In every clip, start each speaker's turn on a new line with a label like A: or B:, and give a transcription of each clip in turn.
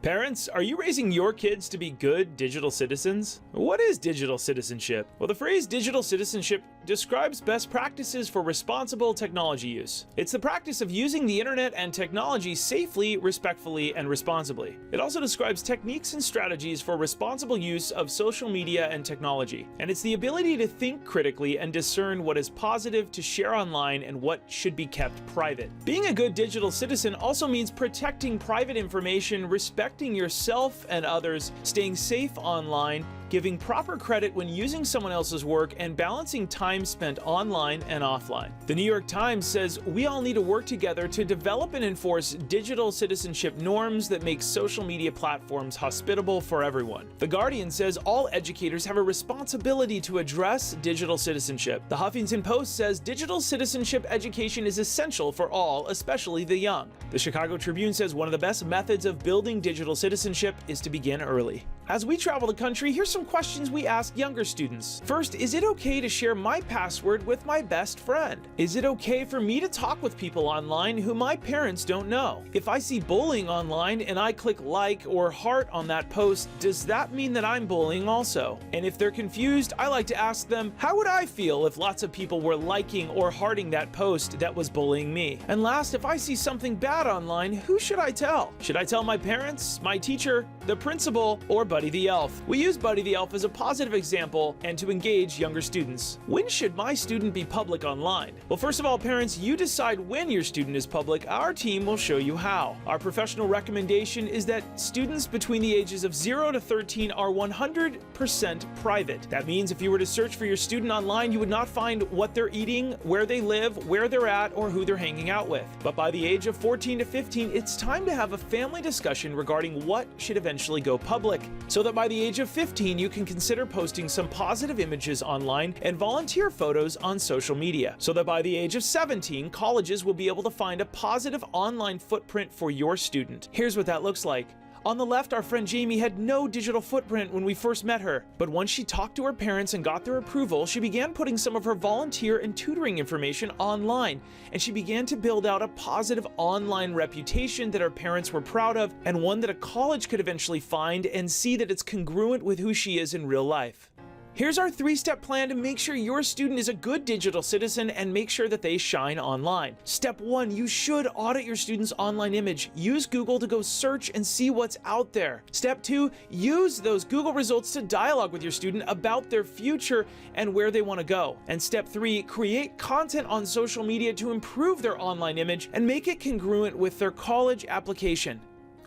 A: Parents, are you raising your kids to be good digital citizens? What is digital citizenship? Well, the phrase digital citizenship describes best practices for responsible technology use. It's the practice of using the internet and technology safely, respectfully, and responsibly. It also describes techniques and strategies for responsible use of social media and technology. And it's the ability to think critically and discern what is positive to share online and what should be kept private. Being a good digital citizen also means protecting private information, respecting yourself and others, staying safe online, giving proper credit when using someone else's work, and balancing time spent online and offline. The New York Times says we all need to work together to develop and enforce digital citizenship norms that make social media platforms hospitable for everyone. The Guardian says all educators have a responsibility to address digital citizenship. The Huffington Post says digital citizenship education is essential for all, especially the young. The Chicago Tribune says one of the best methods of building digital citizenship is to begin early. As we travel the country, here's some questions we ask younger students. First, is it okay to share my password with my best friend? Is it okay for me to talk with people online who my parents don't know? If I see bullying online and I click like or heart on that post, does that mean that I'm bullying also? And if they're confused, I like to ask them, how would I feel if lots of people were liking or hearting that post that was bullying me? And last, if I see something bad online, who should I tell? Should I tell my parents, my teacher, the principal, or Buddy the Elf? We use Buddy the Elf as a positive example and to engage younger students. When should my student be public online? Well, first of all, parents, you decide when your student is public. Our team will show you how. Our professional recommendation is that students between the ages of 0 to 13 are 100% private. That means if you were to search for your student online, you would not find what they're eating, where they live, where they're at, or who they're hanging out with. But by the age of 14 to 15, it's time to have a family discussion regarding what should eventually go public, so that by the age of 15, you can consider posting some positive images online and volunteer photos on social media, so that by the age of 17, colleges will be able to find a positive online footprint for your student. Here's what that looks like. On the left, our friend Jamie had no digital footprint when we first met her, but once she talked to her parents and got their approval, she began putting some of her volunteer and tutoring information online, and she began to build out a positive online reputation that her parents were proud of, and one that a college could eventually find and see that it's congruent with who she is in real life. Here's our 3-step plan to make sure your student is a good digital citizen and make sure that they shine online. Step 1, you should audit your student's online image. Use Google to go search and see what's out there. Step 2, use those Google results to dialogue with your student about their future and where they want to go. And step 3, create content on social media to improve their online image and make it congruent with their college application.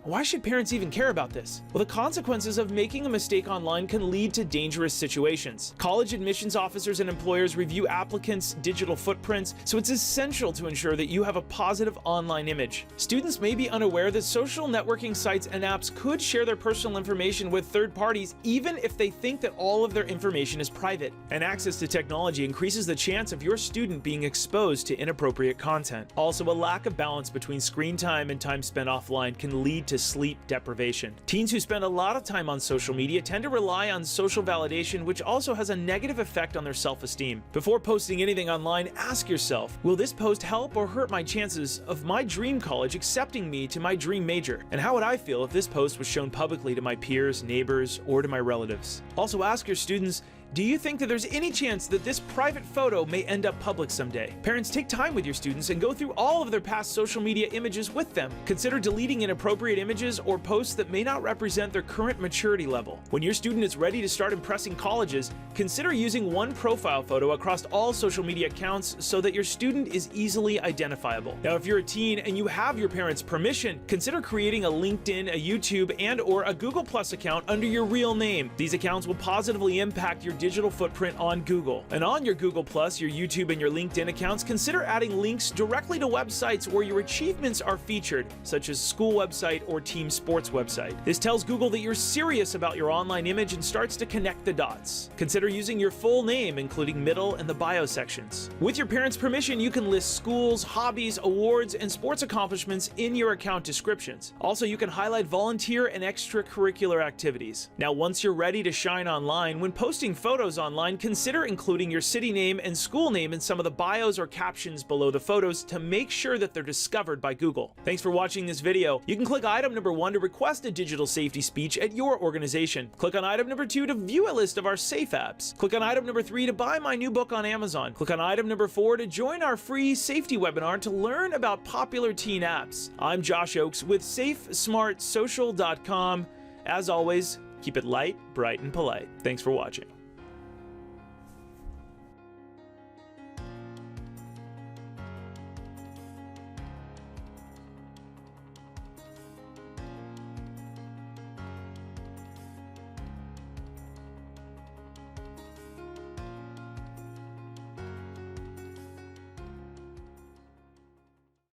A: Why should parents even care about this? Well, the consequences of making a mistake online can lead to dangerous situations. College admissions officers and employers review applicants' digital footprints, so it's essential to ensure that you have a positive online image. Students may be unaware that social networking sites and apps could share their personal information with third parties, even if they think that all of their information is private. And access to technology increases the chance of your student being exposed to inappropriate content. Also, a lack of balance between screen time and time spent offline can lead to sleep deprivation. Teens who spend a lot of time on social media tend to rely on social validation, which also has a negative effect on their self-esteem. Before posting anything online, ask yourself, will this post help or hurt my chances of my dream college accepting me to my dream major? And how would I feel if this post was shown publicly to my peers, neighbors, or to my relatives? Also ask your students, do you think that there's any chance that this private photo may end up public someday? Parents, take time with your students and go through all of their past social media images with them. Consider deleting inappropriate images or posts that may not represent their current maturity level. When your student is ready to start impressing colleges, consider using one profile photo across all social media accounts so that your student is easily identifiable. Now, if you're a teen and you have your parents' permission, consider creating a LinkedIn, a YouTube, and/or a Google Plus account under your real name. These accounts will positively impact your digital footprint on Google. And on your Google Plus, your YouTube, and your LinkedIn accounts, consider adding links directly to websites where your achievements are featured, such as school website or team sports website. This tells Google that you're serious about your online image and starts to connect the dots. Consider using your full name, including middle and the bio sections. With your parents' permission, you can list schools, hobbies, awards, and sports accomplishments in your account descriptions. Also, you can highlight volunteer and extracurricular activities. Now, once you're ready to shine online, when posting photos, photos online, consider including your city name and school name in some of the bios or captions below the photos to make sure that they're discovered by Google. Thanks for watching this video. You can click item number 1 to request a digital safety speech at your organization. Click on item number 2 to view a list of our safe apps. Click on item number 3 to buy my new book on Amazon. Click on item number 4 to join our free safety webinar to learn about popular teen apps. I'm Josh Oakes with SafeSmartSocial.com. As always, keep it light, bright, and polite. Thanks for watching.